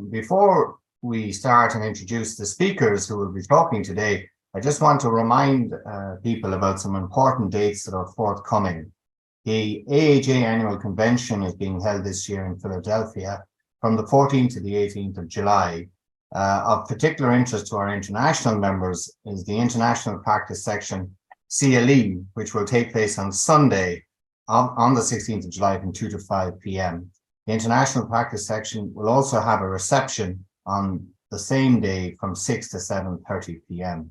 Before we start and introduce the speakers who will be talking today, I just want to remind people about some important dates that are forthcoming. The AAJ Annual Convention is being held this year in Philadelphia from the 14th to the 18th of July. Of particular interest to our international members is the International Practice Section CLE, which will take place on Sunday on the 16th of July from 2 to 5 p.m. The International Practice Section will also have a reception on the same day from 6 to 7:30 p.m.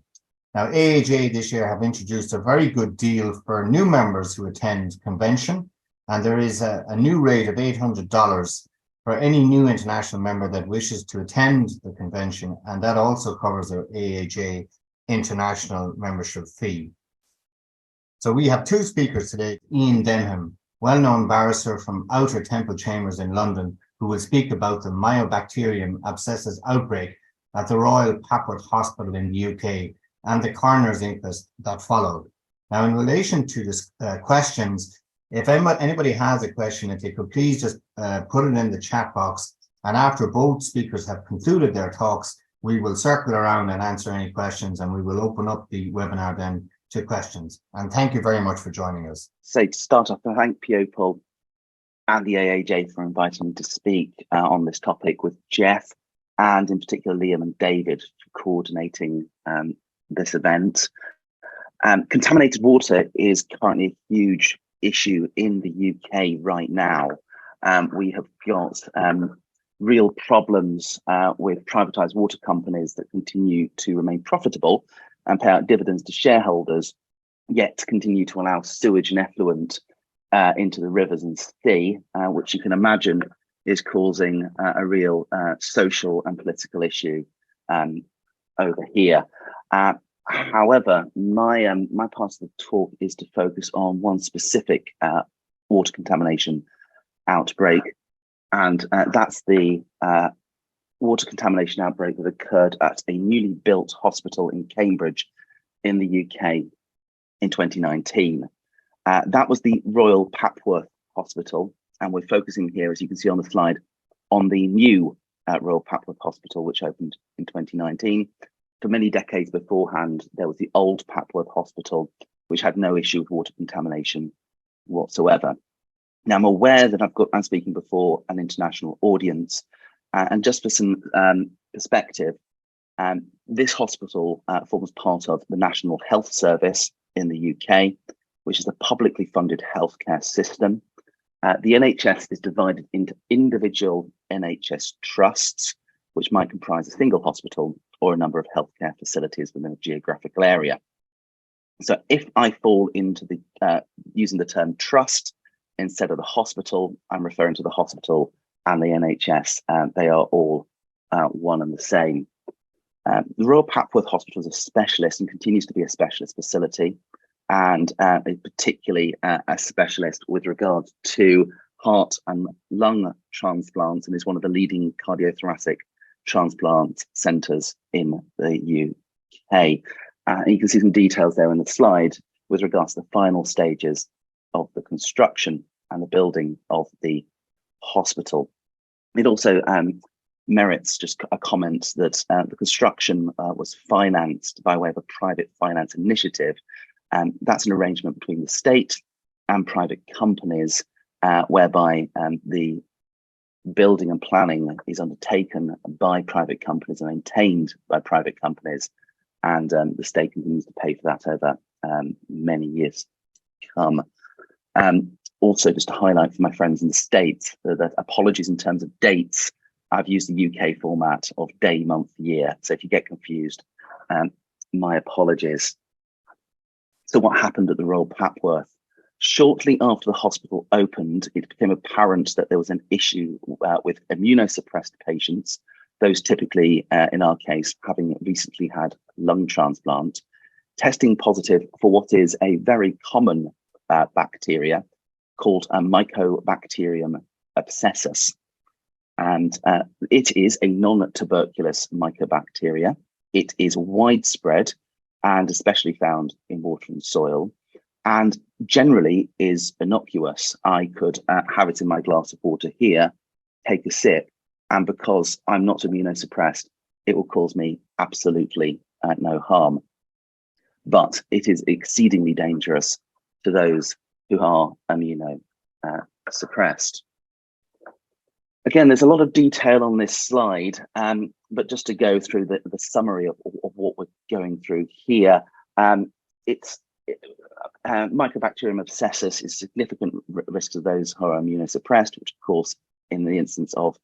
Now, AAJ this year have introduced a very good deal for new members who attend convention, and there is a new rate of $800 for any new international member that wishes to attend the convention, and that also covers their AAJ international membership fee. So we have two speakers today: Ian Denham, well-known barrister from Outer Temple Chambers in London, who will speak about the Mycobacterium Abscessus outbreak at the Royal Papworth Hospital in the UK and the coroner's inquest that followed. Now, in relation to this questions, if anybody has a question, if they could please just put it in the chat box, and after both speakers have concluded their talks, we will circle around and answer any questions, and we will open up the webinar then to questions. And thank you very much for joining us. So to start off, I thank PEOPIL and the AAJ for inviting me to speak on this topic, with Jeff and in particular Liam and David for coordinating this event. Contaminated water is currently a huge issue in the UK right now. We have got real problems with privatised water companies that continue to remain profitable and pay out dividends to shareholders, yet continue to allow sewage and effluent into the rivers and sea, which you can imagine is causing a real social and political issue over here. However, my part of the talk is to focus on one specific water contamination outbreak, and that's the water contamination outbreak that occurred at a newly built hospital in Cambridge in the UK in 2019. That was the Royal Papworth Hospital, and we're focusing here, as you can see on the slide, on the new Royal Papworth Hospital, which opened in 2019. For many decades beforehand, there was the old Papworth Hospital, which had no issue with water contamination whatsoever. Now, I'm aware that I'm speaking before an international audience, and just for some perspective, this hospital forms part of the National Health Service in the UK, which is a publicly funded healthcare system. The NHS is divided into individual NHS trusts, which might comprise a single hospital or a number of healthcare facilities within a geographical area. So if I fall into the using the term trust instead of the hospital, I'm referring to the hospital and the NHS. They are all one and the same. The Royal Papworth Hospital is a specialist and continues to be a specialist facility, and particularly a specialist with regards to heart and lung transplants, and is one of the leading cardiothoracic transplant centres in the UK. You can see some details there in the slide with regards to the final stages of the construction and the building of the hospital. It also merits just a comment that the construction was financed by way of a private finance initiative. That's an arrangement between the state and private companies, whereby the building and planning is undertaken by private companies and maintained by private companies, and the state continues to pay for that over many years to come. Also, just to highlight for my friends in the States that apologies in terms of dates, I've used the UK format of day, month, year. So if you get confused, my apologies. So what happened at the Royal Papworth? Shortly after the hospital opened, it became apparent that there was an issue with immunosuppressed patients, those typically, in our case, having recently had lung transplant, testing positive for what is a very common bacteria called Mycobacterium Abscessus. And it is a non-tuberculous mycobacteria. It is widespread and especially found in water and soil, and generally is innocuous. I could have it in my glass of water here, take a sip, and because I'm not immunosuppressed, it will cause me absolutely no harm. But it is exceedingly dangerous to those who are immunosuppressed. Again, there's a lot of detail on this slide, but just to go through the summary of what we're going through here, Mycobacterium abscessus is significant risk to those who are immunosuppressed, which of course, in the instance of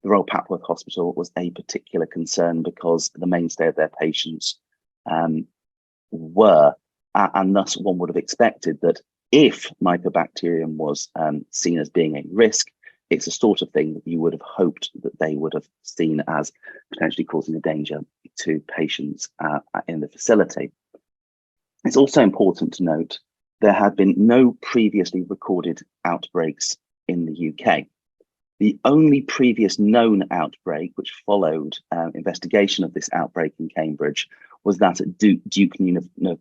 the Royal Papworth Hospital, was a particular concern because the mainstay of their patients were, and thus one would have expected that if Mycobacterium was seen as being a risk, it's the sort of thing that you would have hoped that they would have seen as potentially causing a danger to patients in the facility. It's also important to note there had been no previously recorded outbreaks in the UK. The only previous known outbreak which followed investigation of this outbreak in Cambridge was that at Duke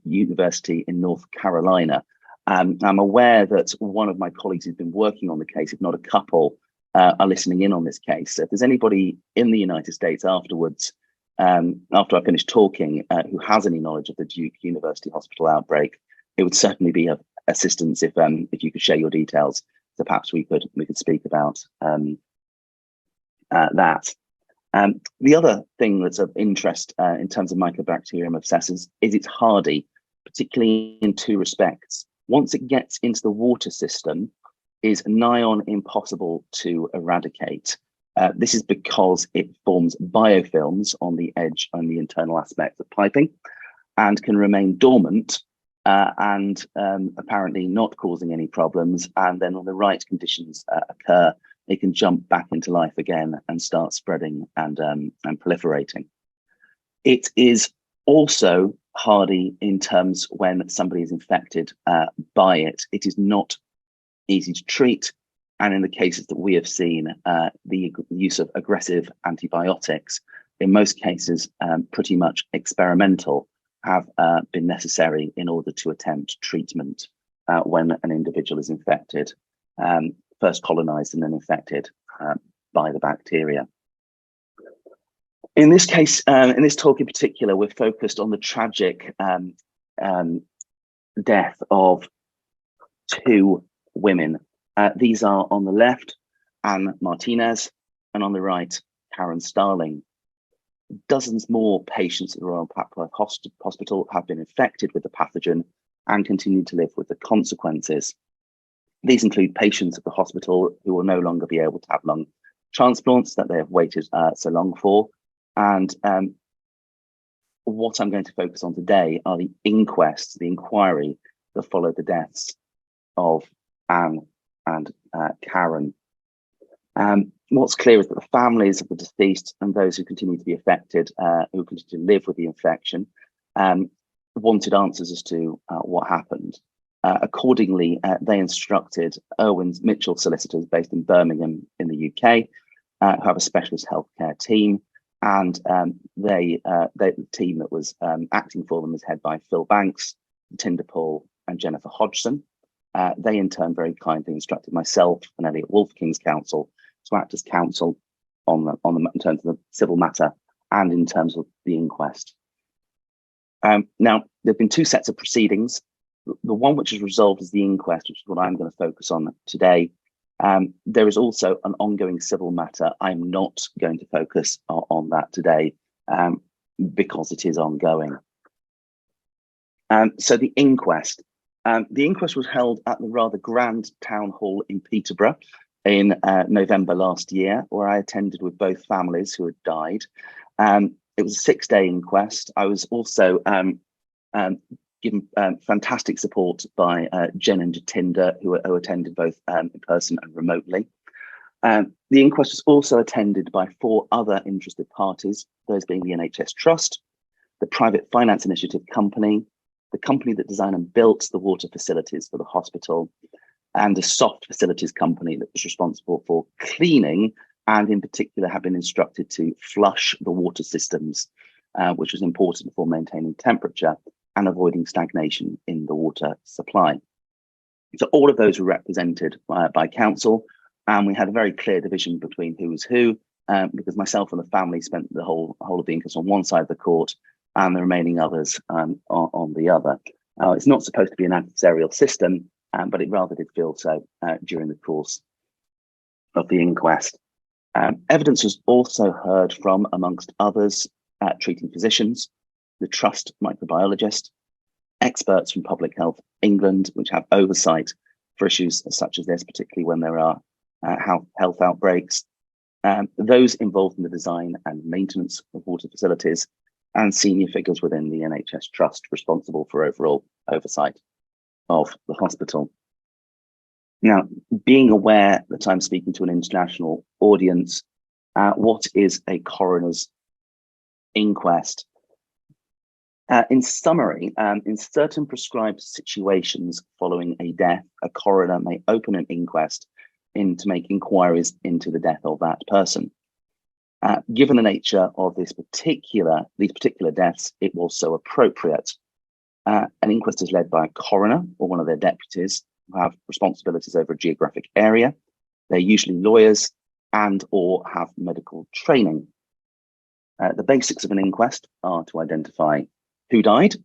University in North Carolina. I'm aware that one of my colleagues who's been working on the case, if not a couple, are listening in on this case. So if there's anybody in the United States afterwards, after I finish talking, who has any knowledge of the Duke University Hospital outbreak, it would certainly be of assistance if you could share your details. So perhaps we could speak about that. The other thing that's of interest in terms of Mycobacterium abscessus is it's hardy, particularly in two respects. Once it gets into the water system, is nigh on impossible to eradicate. This is because it forms biofilms on the edge and the internal aspects of piping and can remain dormant and apparently not causing any problems. And then when the right conditions occur, it can jump back into life again and start spreading and proliferating. It is also hardy in terms when somebody is infected by it. It is not easy to treat. And in the cases that we have seen, the use of aggressive antibiotics, in most cases, pretty much experimental, have been necessary in order to attempt treatment when an individual is infected, first colonized and then infected by the bacteria. In this case, in this talk in particular, we're focused on the tragic death of two women. These are on the left, Anne Martinez, and on the right, Karen Starling. Dozens more patients at the Royal Papworth Hospital have been infected with the pathogen and continue to live with the consequences. These include patients at the hospital who will no longer be able to have lung transplants that they have waited so long for. And what I'm going to focus on today are the inquests, the inquiry that followed the deaths of Anne and Karen. What's clear is that the families of the deceased and those who continue to be affected, who continue to live with the infection, wanted answers as to what happened. Accordingly, they instructed Irwin's Mitchell solicitors based in Birmingham in the UK, who have a specialist healthcare team, and the team that was acting for them was headed by Phil Banks, Tinder Paul, and Jennifer Hodgson. They in turn very kindly instructed myself and Elliot Wolf, King's Counsel, to act as counsel in terms of the civil matter and in terms of the inquest. Now, there have been two sets of proceedings. The one which is resolved is the inquest, which is what I'm going to focus on today. There is also an ongoing civil matter. I'm not going to focus on that today because it is ongoing. So the inquest. The inquest was held at the rather grand town hall in Peterborough in November last year, where I attended with both families who had died. It was a 6-day inquest. I was also given fantastic support by Jen and Jatinder, who attended both in person and remotely. The inquest was also attended by 4 other interested parties, those being the NHS Trust, the Private Finance Initiative Company, the company that designed and built the water facilities for the hospital, and a soft facilities company that was responsible for cleaning and in particular have been instructed to flush the water systems, which was important for maintaining temperature and avoiding stagnation in the water supply. So all of those were represented by council, and we had a very clear division between who was who, because myself and the family spent the whole of the inquest on one side of the court and the remaining others on the other. It's not supposed to be an adversarial system, but it rather did feel so during the course of the inquest. Evidence was also heard from, amongst others, treating physicians, the trust microbiologist, experts from Public Health England, which have oversight for issues such as this, particularly when there are health outbreaks, those involved in the design and maintenance of water facilities, and senior figures within the NHS Trust responsible for overall oversight of the hospital. Now, being aware that I'm speaking to an international audience, what is a coroner's inquest? In summary, in certain prescribed situations following a death, a coroner may open an inquest to make inquiries into the death of that person. Given the nature of these particular deaths, it was so appropriate. An inquest is led by a coroner or one of their deputies who have responsibilities over a geographic area. They're usually lawyers and or have medical training. The basics of an inquest are to identify who died,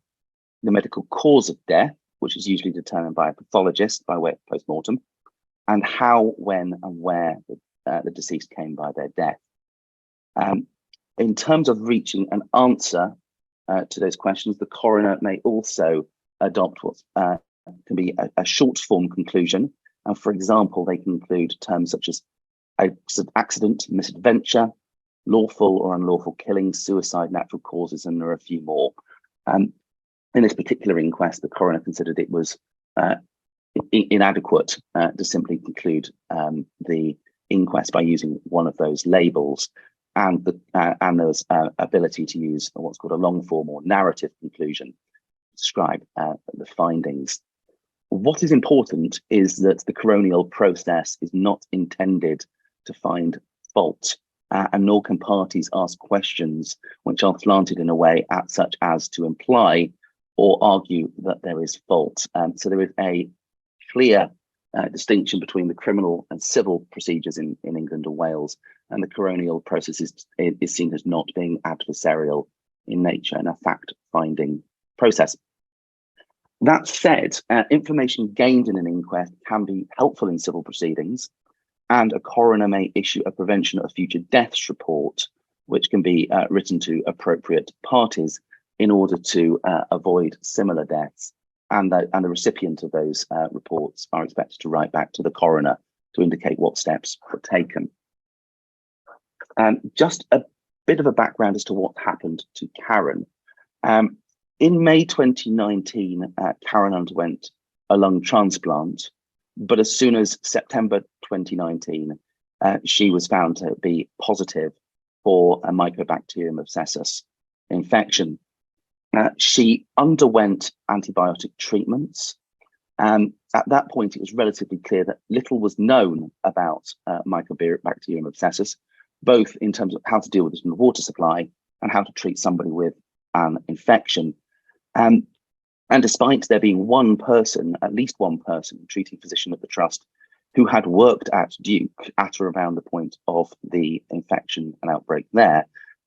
the medical cause of death, which is usually determined by a pathologist by way of post-mortem, and how, when, and where the deceased came by their death. In terms of reaching an answer to those questions, the coroner may also adopt what can be a short form conclusion. And for example, they can include terms such as accident, misadventure, lawful or unlawful killing, suicide, natural causes, and there are a few more. In this particular inquest, the coroner considered it was inadequate to simply conclude the inquest by using one of those labels, and there was ability to use what's called a long form or narrative conclusion to describe the findings. What is important is that the coronial process is not intended to find fault, and nor can parties ask questions which are slanted in a way such as to imply or argue that there is fault. So there is a clear distinction between the criminal and civil procedures in England and Wales, and the coronial process is seen as not being adversarial in nature and a fact-finding process. That said, information gained in an inquest can be helpful in civil proceedings, and a coroner may issue a prevention of future deaths report, which can be written to appropriate parties in order to avoid similar deaths. And the recipient of those reports are expected to write back to the coroner to indicate what steps were taken. Just a bit of a background as to what happened to Karen. In May 2019, Karen underwent a lung transplant, but as soon as September 2019, she was found to be positive for a Mycobacterium Abscessus infection. She underwent antibiotic treatments. At that point, it was relatively clear that little was known about Mycobacterium Abscessus, both in terms of how to deal with it in the water supply and how to treat somebody with an infection. And despite there being one person, at least one person, treating physician at the trust, who had worked at Duke at or around the point of the infection and outbreak there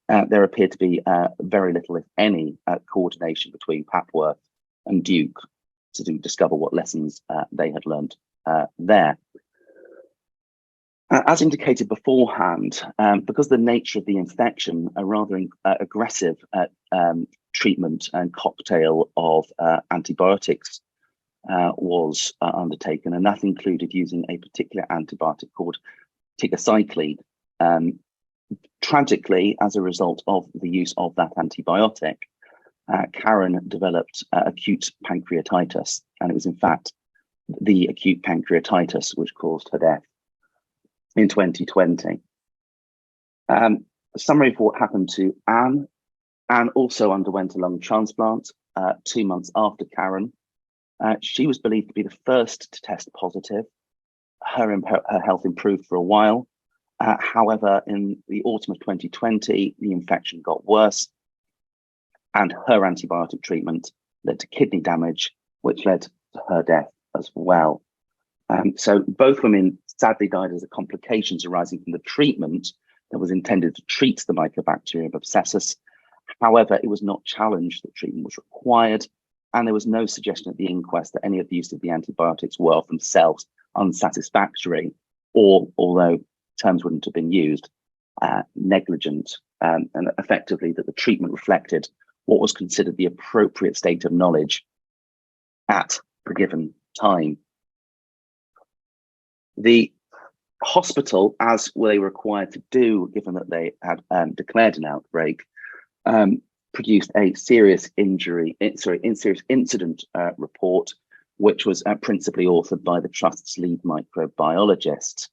appeared to be very little, if any, coordination between Papworth and Duke to discover what lessons they had learned there. As indicated beforehand, because the nature of the infection, a rather aggressive treatment and cocktail of antibiotics was undertaken, and that included using a particular antibiotic called tigecycline. Tragically, as a result of the use of that antibiotic, Karen developed acute pancreatitis, and it was in fact the acute pancreatitis which caused her death in 2020. A summary of what happened to Anne. Anne also underwent a lung transplant 2 months after Karen. She was believed to be the first to test positive. Her health improved for a while. However, in the autumn of 2020, the infection got worse, and her antibiotic treatment led to kidney damage, which led to her death as well. So both women sadly died as the complications arising from the treatment, that was intended to treat the Mycobacterium Abscessus. However, it was not challenged that treatment was required, and there was no suggestion at the inquest that any of the use of the antibiotics were themselves unsatisfactory, or, although terms wouldn't have been used, negligent, and effectively that the treatment reflected what was considered the appropriate state of knowledge at the given time. The hospital, as they were required to do, given that they had declared an outbreak, produced a serious incident report, which was principally authored by the Trust's lead microbiologist.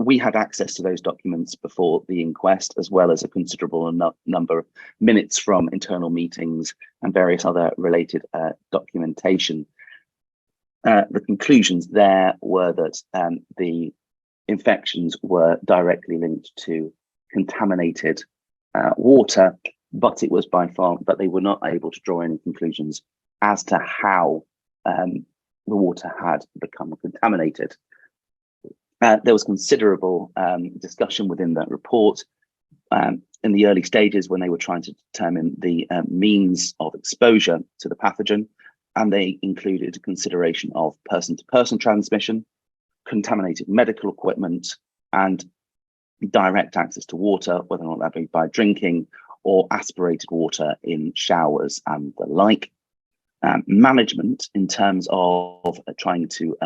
We had access to those documents before the inquest, as well as a considerable number of minutes from internal meetings and various other related documentation. The conclusions there were that the infections were directly linked to contaminated water, but they were not able to draw any conclusions as to how the water had become contaminated. There was considerable discussion within that report in the early stages when they were trying to determine the means of exposure to the pathogen, and they included consideration of person-to-person transmission, contaminated medical equipment, and direct access to water, whether or not that be by drinking or aspirated water in showers and the like. Management in terms of trying to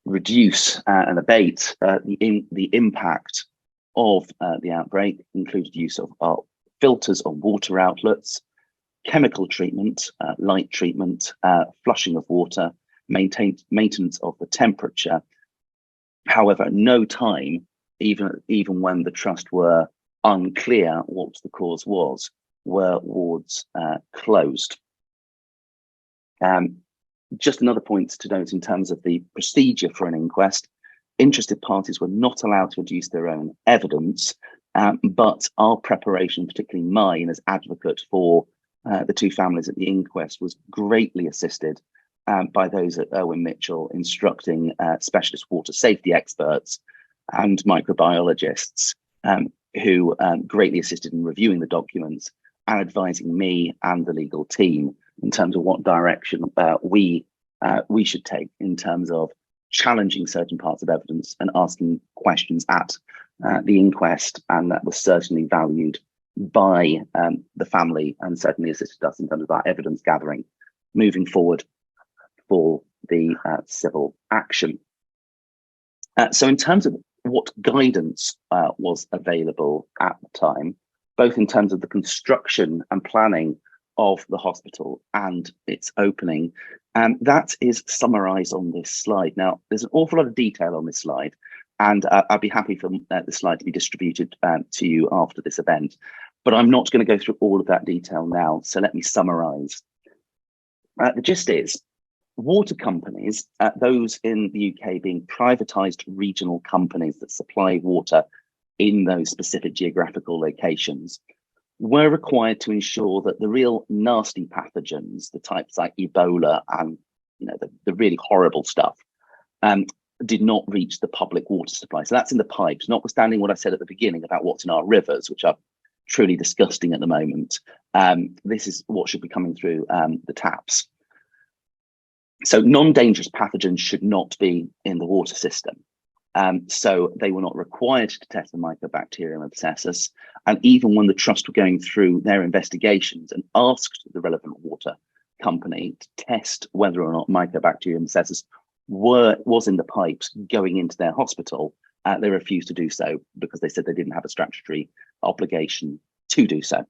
reduce and abate the impact of the outbreak included use of filters on water outlets, chemical treatment, light treatment, flushing of water, maintenance of the temperature. However, at no time, even when the Trust were unclear what the cause was, were wards closed. Just another point to note in terms of the procedure for an inquest: interested parties were not allowed to produce their own evidence, but our preparation, particularly mine as advocate for the two families at the inquest, was greatly assisted by those at Irwin Mitchell, instructing specialist water safety experts and microbiologists who greatly assisted in reviewing the documents and advising me and the legal team in terms of what direction we should take in terms of challenging certain parts of evidence and asking questions at the inquest. And that was certainly valued by the family, and certainly assisted us in terms of our evidence gathering moving forward for the civil action. So in terms of what guidance was available at the time, both in terms of the construction and planning of the hospital and its opening, that is summarised on this slide. Now, there's an awful lot of detail on this slide, and I'd be happy for the slide to be distributed to you after this event, but I'm not going to go through all of that detail now, so let me summarise. The gist is, water companies, those in the UK being privatised regional companies that supply water in those specific geographical locations, were required to ensure that the real nasty pathogens, the types like Ebola and the really horrible stuff, did not reach the public water supply. So that's in the pipes, notwithstanding what I said at the beginning about what's in our rivers, which are truly disgusting at the moment. This is what should be coming through the taps. So non-dangerous pathogens should not be in the water system. So they were not required to test the Mycobacterium Abscessus. And even when the Trust were going through their investigations and asked the relevant water company to test whether or not Mycobacterium Abscessus was in the pipes going into their hospital, they refused to do so because they said they didn't have a statutory obligation to do so.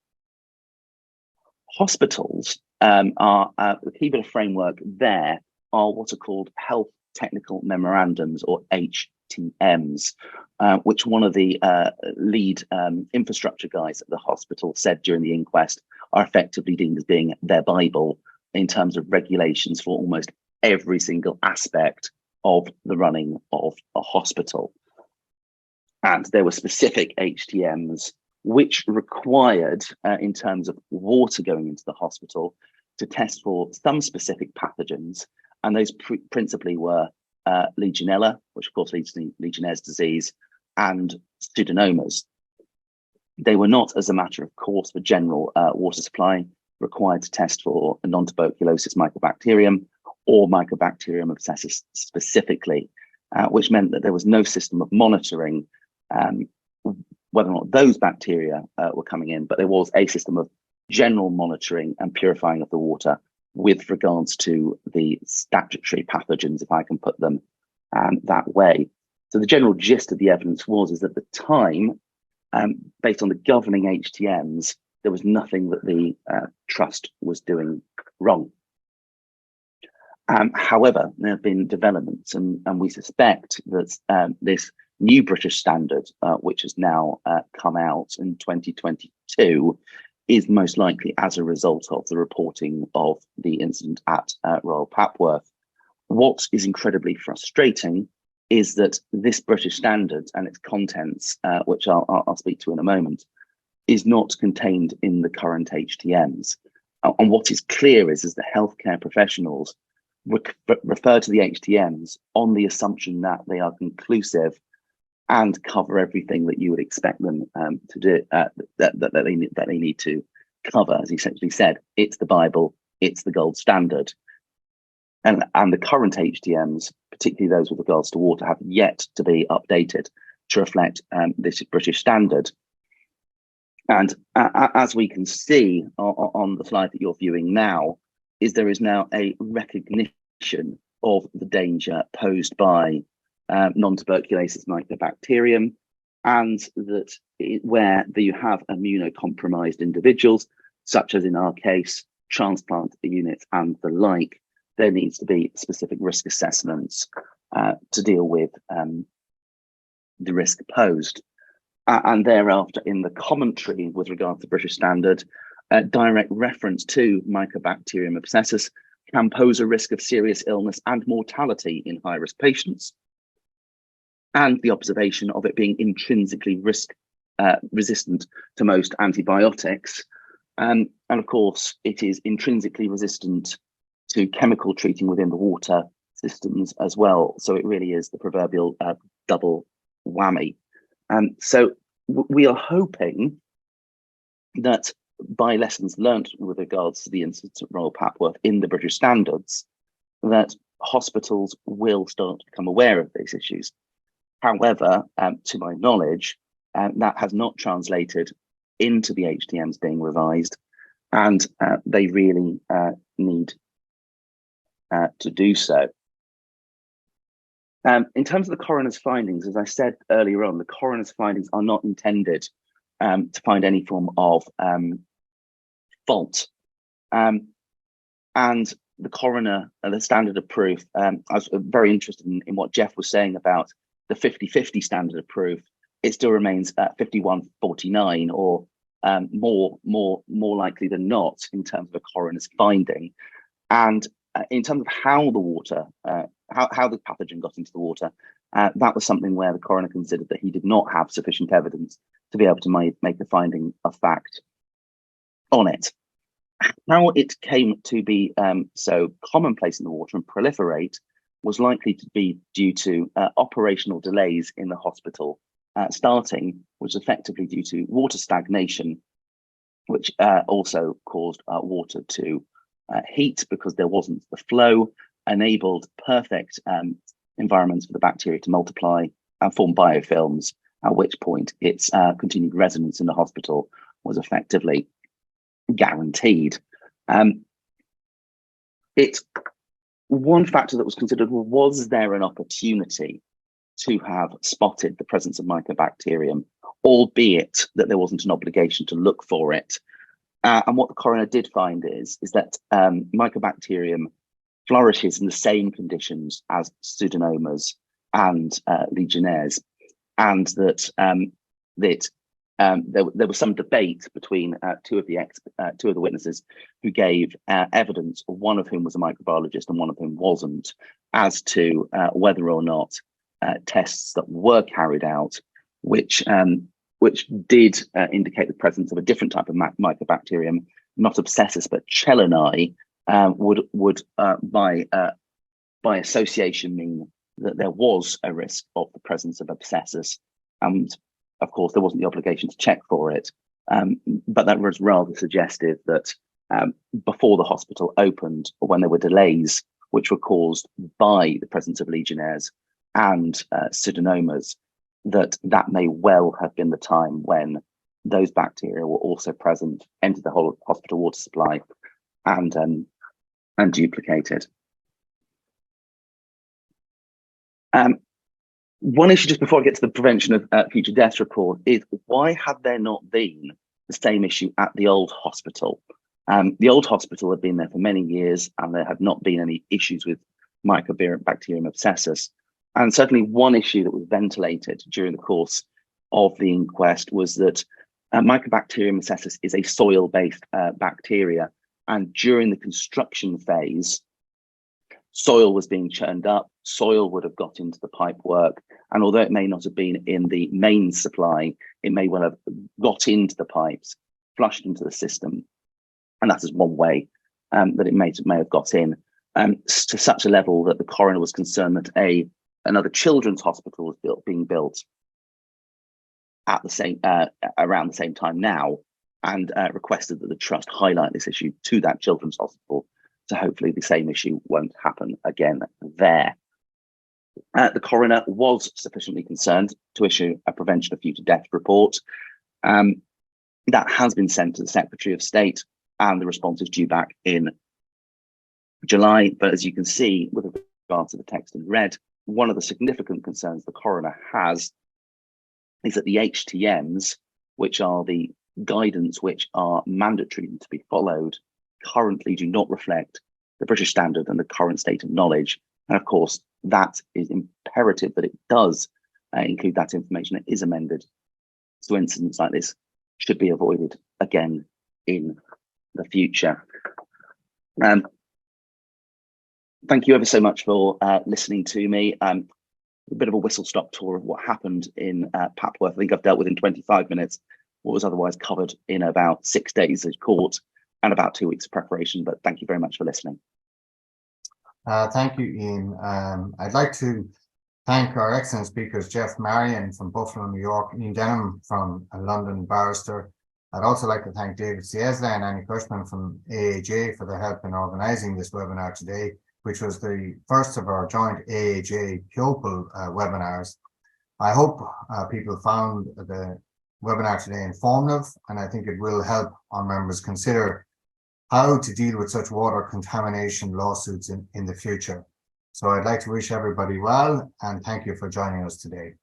Hospitals are the key bit of framework there are what are called health technical memorandums, or HTMs, which one of the lead infrastructure guys at the hospital said during the inquest are effectively deemed as being their Bible in terms of regulations for almost every single aspect of the running of a hospital. And there were specific HTMs which required, in terms of water going into the hospital, to test for some specific pathogens. And those principally were Legionella, which of course leads to Legionnaire's disease, and pseudomonas. They were not, as a matter of course, for general water supply, required to test for non-tuberculosis mycobacterium or Mycobacterium abscessus specifically, which meant that there was no system of monitoring whether or not those bacteria were coming in, but there was a system of general monitoring and purifying of the water with regards to the statutory pathogens, if I can put them that way. So the general gist of the evidence is that at the time, based on the governing HTMs, there was nothing that the trust was doing wrong. However, there have been developments, and we suspect that this new British standard, which has now come out in 2022, is most likely as a result of the reporting of the incident at Royal Papworth. What is incredibly frustrating is that this British standard and its contents, which I'll speak to in a moment, is not contained in the current HTMs. And what is clear is the healthcare professionals refer to the HTMs on the assumption that they are conclusive and cover everything that you would expect them to do, that they need to cover. As he essentially said, it's the Bible, it's the gold standard. And the current HTMs, particularly those with regards to water, have yet to be updated to reflect this British standard. And as we can see on the slide that you're viewing now, there is now a recognition of the danger posed by non-tuberculosis mycobacterium, and that where you have immunocompromised individuals, such as in our case, transplant units and the like, there needs to be specific risk assessments to deal with the risk posed. And thereafter, in the commentary with regard to the British standard, direct reference to Mycobacterium abscessus can pose a risk of serious illness and mortality in high-risk patients, and the observation of it being intrinsically resistant to most antibiotics. And of course, it is intrinsically resistant to chemical treating within the water systems as well. So it really is the proverbial double whammy. So we are hoping that by lessons learnt with regards to the incident at Royal Papworth in the British standards, that hospitals will start to become aware of these issues. However, to my knowledge, that has not translated into the HTMs being revised, and they really need to do so. In terms of the coroner's findings, as I said earlier on, the coroner's findings are not intended to find any form of fault. And the coroner, the standard of proof, I was very interested in what Jeff was saying about the 50-50 standard of proof. It still remains 51-49, or more likely than not in terms of a coroner's finding. And in terms of how the water, how the pathogen got into the water, that was something where the coroner considered that he did not have sufficient evidence to be able to make a finding of fact on it. How it came to be so commonplace in the water and proliferate was likely to be due to operational delays in the hospital starting, which was effectively due to water stagnation, which also caused water to heat because there wasn't the flow, enabled perfect environments for the bacteria to multiply and form biofilms, at which point its continued residence in the hospital was effectively guaranteed. One factor that was considered was there an opportunity to have spotted the presence of Mycobacterium, albeit that there wasn't an obligation to look for it. And what the coroner did find is that Mycobacterium flourishes in the same conditions as Pseudomonas and Legionnaires, and that there was some debate between two of the witnesses who gave evidence, one of whom was a microbiologist and one of whom wasn't, as to whether or not tests that were carried out, which did indicate the presence of a different type of Mycobacterium, not abscessus but Chelonae, would by association mean that there was a risk of the presence of abscessus, And of course, there wasn't the obligation to check for it. But that was rather suggestive that before the hospital opened, or when there were delays which were caused by the presence of Legionnaires and pseudomonas, that may well have been the time when those bacteria were also present, entered the whole hospital water supply, and duplicated. One issue, just before I get to the prevention of future deaths report, is why had there not been the same issue at the old hospital? The old hospital had been there for many years, and there had not been any issues with Mycobacterium Abscessus. And certainly one issue that was ventilated during the course of the inquest was that Mycobacterium Abscessus is a soil-based bacteria. And during the construction phase, soil was being churned up, soil would have got into the pipe work, and although it may not have been in the main supply, it may well have got into the pipes, flushed into the system. And that is one way that it may have got in, to such a level that the coroner was concerned that another children's hospital was being built at the same around the same time now, and requested that the trust highlight this issue to that children's hospital, so hopefully the same issue won't happen again there. The coroner was sufficiently concerned to issue a prevention of future death report. That has been sent to the Secretary of State, and the response is due back in July. But as you can see, with regard to the text in red, one of the significant concerns the coroner has is that the HTMs, which are the guidance which are mandatory to be followed, currently do not reflect the British standard and the current state of knowledge. And of course, that is imperative that it does include that information. It is amended, so incidents like this should be avoided again in the future. Thank you ever so much for listening to me. A bit of a whistle-stop tour of what happened in Papworth. I think I've dealt with in 25 minutes what was otherwise covered in about 6 days of court and about 2 weeks of preparation, but thank you very much for listening. Thank you, Ian. I'd like to thank our excellent speakers, Jeff Marion from Buffalo, New York, Ian Denham from a London barrister. I'd also like to thank David Ciesla and Annie Cushman from AAJ for their help in organising this webinar today, which was the first of our joint AAJ-PEOPIL webinars. I hope people found the webinar today informative, and I think it will help our members consider how to deal with such water contamination lawsuits in the future. So I'd like to wish everybody well, and thank you for joining us today.